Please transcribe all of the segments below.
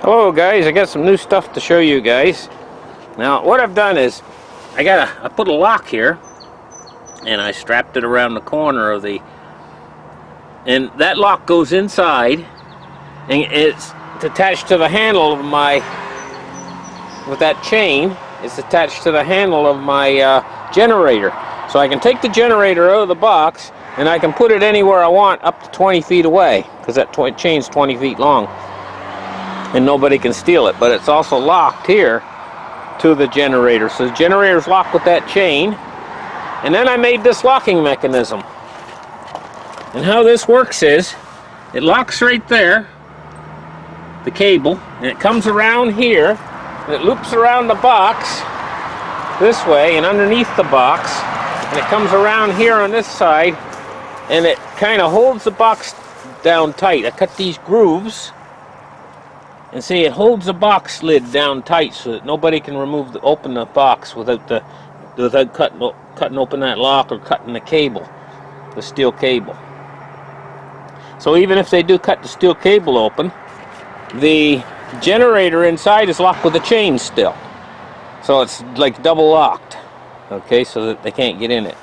Hello guys, I got some new stuff to show you guys. Now what I've done is I put a lock here and I strapped it around the corner of and that lock goes inside and it's attached to the handle of with that chain. It's attached to the handle of my generator. So I can take the generator out of the box and I can put it anywhere I want up to 20 feet away, because that chain's 20 feet long and nobody can steal it. But it's also locked here to the generator, so the generator's locked with that chain. And then I made this locking mechanism, and how this works is it locks right there, the cable, and it comes around here and it loops around the box this way and underneath the box, and it comes around here on this side and it kind of holds the box down tight. I cut these grooves, and see, it holds the box lid down tight so that nobody can open the box without cutting open that lock or cutting the cable, the steel cable. So even if they do cut the steel cable open, the generator inside is locked with a chain still. So it's like double locked, okay, so that they can't get in it.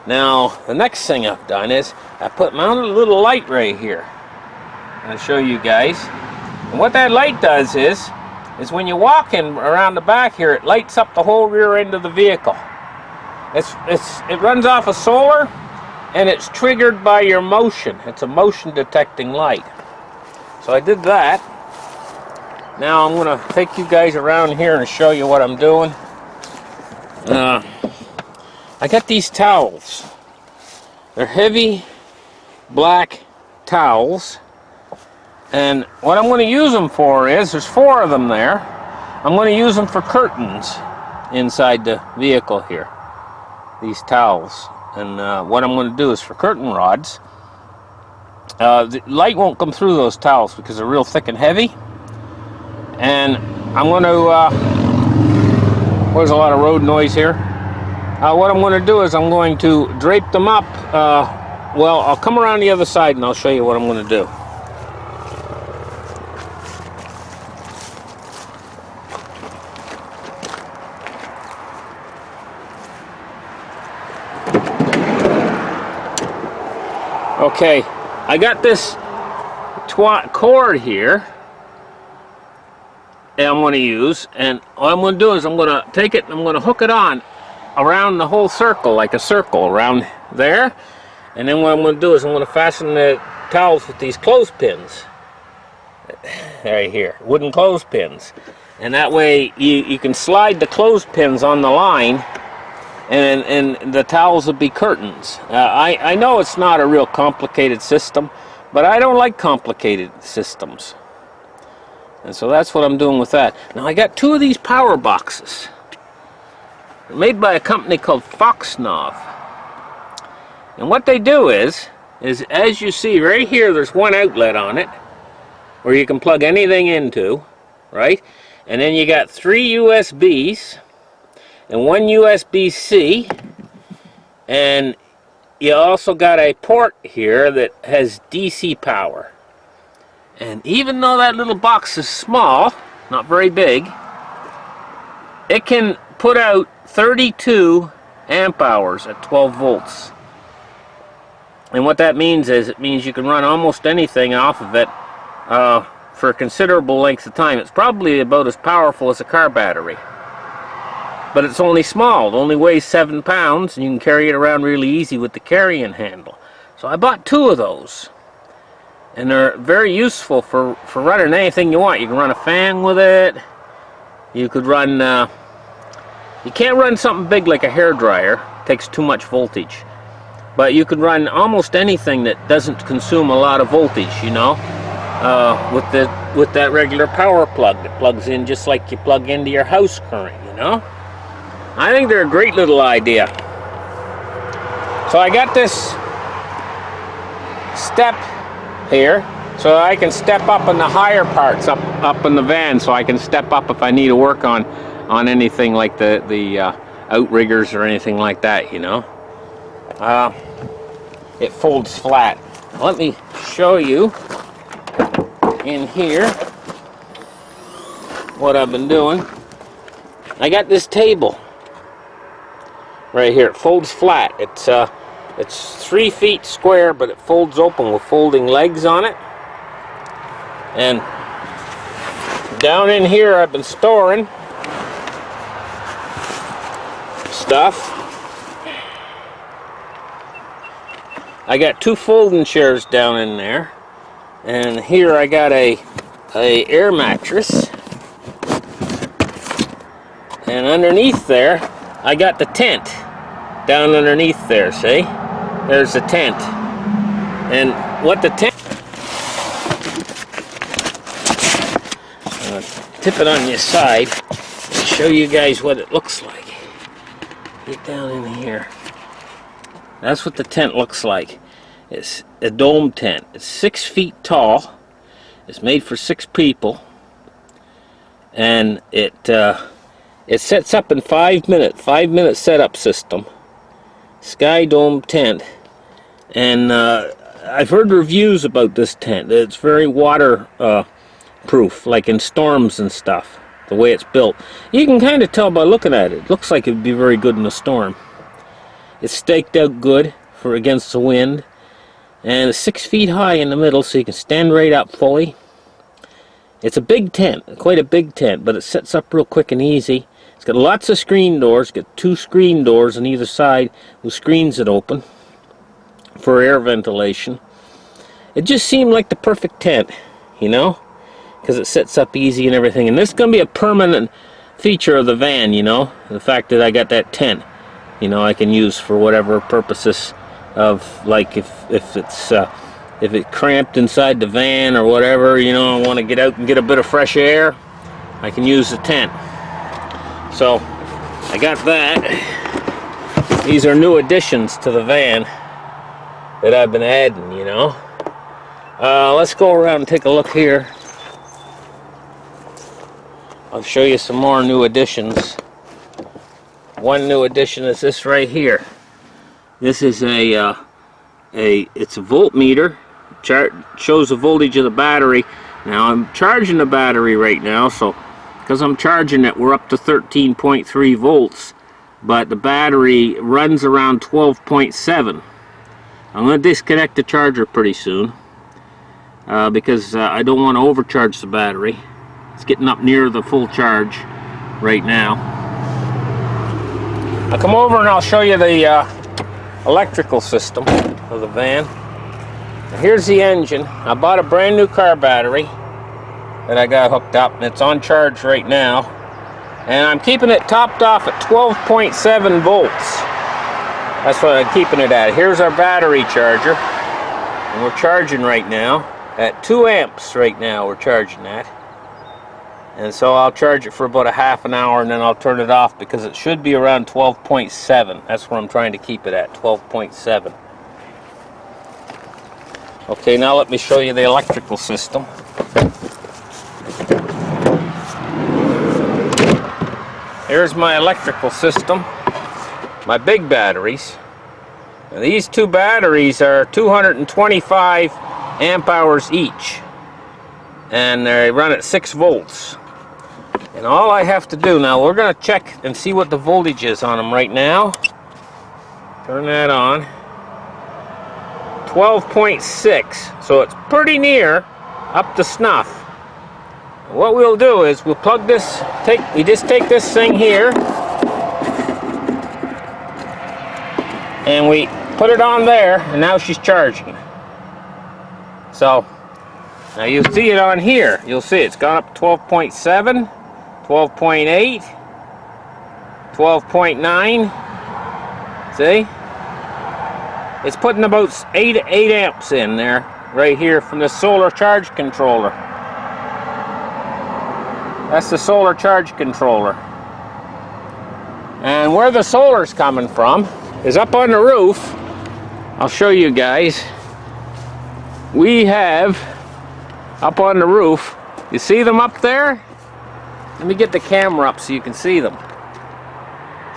Now, the next thing I've done is I mounted a little light right here. I'll show you guys. And what that light does is when you're walking around the back here, it lights up the whole rear end of the vehicle. It runs off of solar, and it's triggered by your motion. It's a motion detecting light. So I did that. Now I'm going to take you guys around here and show you what I'm doing. I got these towels. They're heavy black towels. And what I'm going to use them for is, there's 4 of them there. I'm going to use them for curtains inside the vehicle here. These towels. And what I'm going to do is for curtain rods. The light won't come through those towels because they're real thick and heavy. And I'm going to... there's a lot of road noise here. What I'm going to do is I'm going to drape them up. Well, I'll come around the other side and I'll show you what I'm going to do. Okay, I got this cord here that I'm going to use, and what I'm going to do is I'm going to take it and I'm going to hook it on around the whole circle, like a circle around there. And then what I'm going to do is I'm going to fasten the towels with these clothespins right here, wooden clothespins, and that way you can slide the clothespins on the line, and the towels will be curtains. I know it's not a real complicated system, but I don't like complicated systems. And so that's what I'm doing with that. Now I got 2 of these power boxes. They're made by a company called Foxnov. And what they do is as you see right here, there's one outlet on it where you can plug anything into, right? And then you got 3 USBs and 1 USB-C, and you also got a port here that has DC power. And even though that little box is small, not very big, it can put out 32 amp hours at 12 volts. And what that means is it means you can run almost anything off of it for a considerable length of time. It's probably about as powerful as a car battery. But it's only small. It only weighs 7 pounds, and you can carry it around really easy with the carrying handle. So I bought 2 of those. And they're very useful for running anything you want. You can run a fan with it. You could run... you can't run something big like a hairdryer. It takes too much voltage. But you could run almost anything that doesn't consume a lot of voltage, you know, with that regular power plug that plugs in just like you plug into your house current, you know. I think they're a great little idea. So I got this step here, so I can step up in the higher parts, up in the van, so I can step up if I need to work on anything like the outriggers or anything like that, you know. It folds flat. Let me show you in here. what I've been doing. I got this table right here. It folds flat. It's 3 feet square, but it folds open with folding legs on it. And down in here I've been storing stuff. I got 2 folding chairs down in there, and here I got a air mattress, and underneath there I got the tent down underneath there. See, there's the tent, and what the tent, tip it on your side and show you guys what it looks like. Get down in here. That's what the tent looks like. It's a dome tent. It's 6 feet tall. It's made for 6 people, and it sets up in 5 minutes. 5-minute setup system. Sky dome tent, and I've heard reviews about this tent. It's very water proof, like in storms and stuff. The way it's built, you can kind of tell by looking at it. It looks like it would be very good in a storm. It's staked out good for against the wind, and it's 6 feet high in the middle, so you can stand right up fully. It's a big tent, quite a big tent, but it sets up real quick and easy. It's got lots of screen doors. It's got 2 screen doors on either side with screens that open for air ventilation. It just seemed like the perfect tent, you know, because it sets up easy and everything. And this is going to be a permanent feature of the van, you know, the fact that I got that tent. You know, I can use for whatever purposes of, like, if it's cramped inside the van or whatever, you know, I want to get out and get a bit of fresh air, I can use the tent. So I got that. These are new additions to the van that I've been adding, you know. Let's go around and take a look here. I'll show you some more new additions. One new addition is this right here. This is it's a voltmeter. Shows the voltage of the battery. Now I'm charging the battery right now, so because I'm charging it, we're up to 13.3 volts, but the battery runs around 12.7. I'm going to disconnect the charger pretty soon because I don't want to overcharge the battery. It's getting up near the full charge right now. I'll come over and I'll show you the electrical system of the van. Now here's the engine. I bought a brand new car battery that I got hooked up, and it's on charge right now. And I'm keeping it topped off at 12.7 volts. That's what I'm keeping it at. Here's our battery charger, and we're charging right now at 2 amps right now. We're charging that. And so I'll charge it for about a half an hour, and then I'll turn it off because it should be around 12.7. That's where I'm trying to keep it at, 12.7. Okay, now let me show you the electrical system. Here's my electrical system, my big batteries. Now, these 2 batteries are 225 amp hours each, and they run at 6 volts. And all I have to do now, we're going to check and see what the voltage is on them right now. Turn that on. 12.6, so it's pretty near up to snuff. What we'll do is we'll plug this, we just take this thing here and we put it on there, and now she's charging. So now you see it on here. You'll see it's gone up 12.7, 12.8, 12.9. See? It's putting about 8 amps in there, right here from the solar charge controller. That's the solar charge controller. And where the solar's coming from is up on the roof. I'll show you guys. We have up on the roof, you see them up there? Let me get the camera up so you can see them.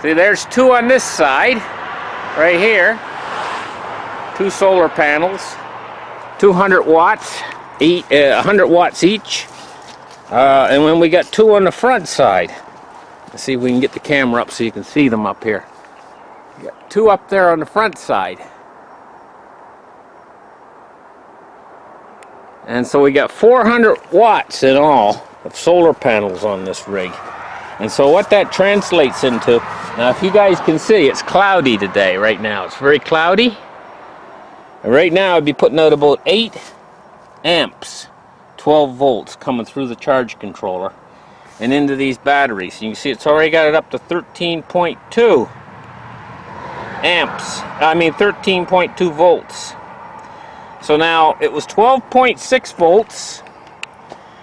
See, there's 2 on this side, right here. 2 solar panels, 200 watts, 100 watts each. And then we got 2 on the front side. Let's see if we can get the camera up so you can see them up here. We got 2 up there on the front side. And so we got 400 watts in all of solar panels on this rig. And so what that translates into, now if you guys can see, it's cloudy today right now. It's very cloudy. And right now I'd be putting out about 8 amps, 12 volts coming through the charge controller and into these batteries. You can see it's already got it up to 13.2 amps. I mean 13.2 volts. So now it was 12.6 volts.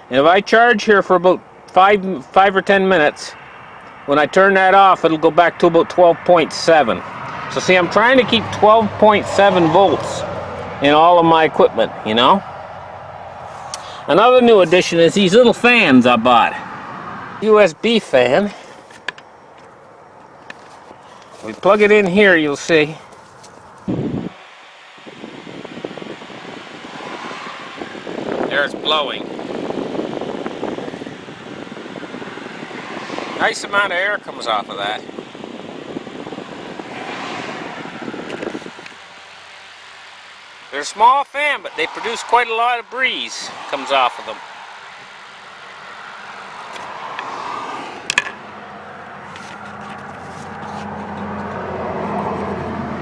And if I charge here for about 5 or 10 minutes, when I turn that off, it'll go back to about 12.7. So see, I'm trying to keep 12.7 volts in all of my equipment, you know. Another new addition is these little fans I bought. USB fan. We plug it in here, you'll see. There it's blowing. Nice amount of air comes off of that. They're a small fan, but they produce quite a lot of breeze comes off of them.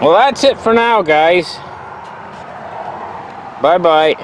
Well, that's it for now, guys. Bye-bye.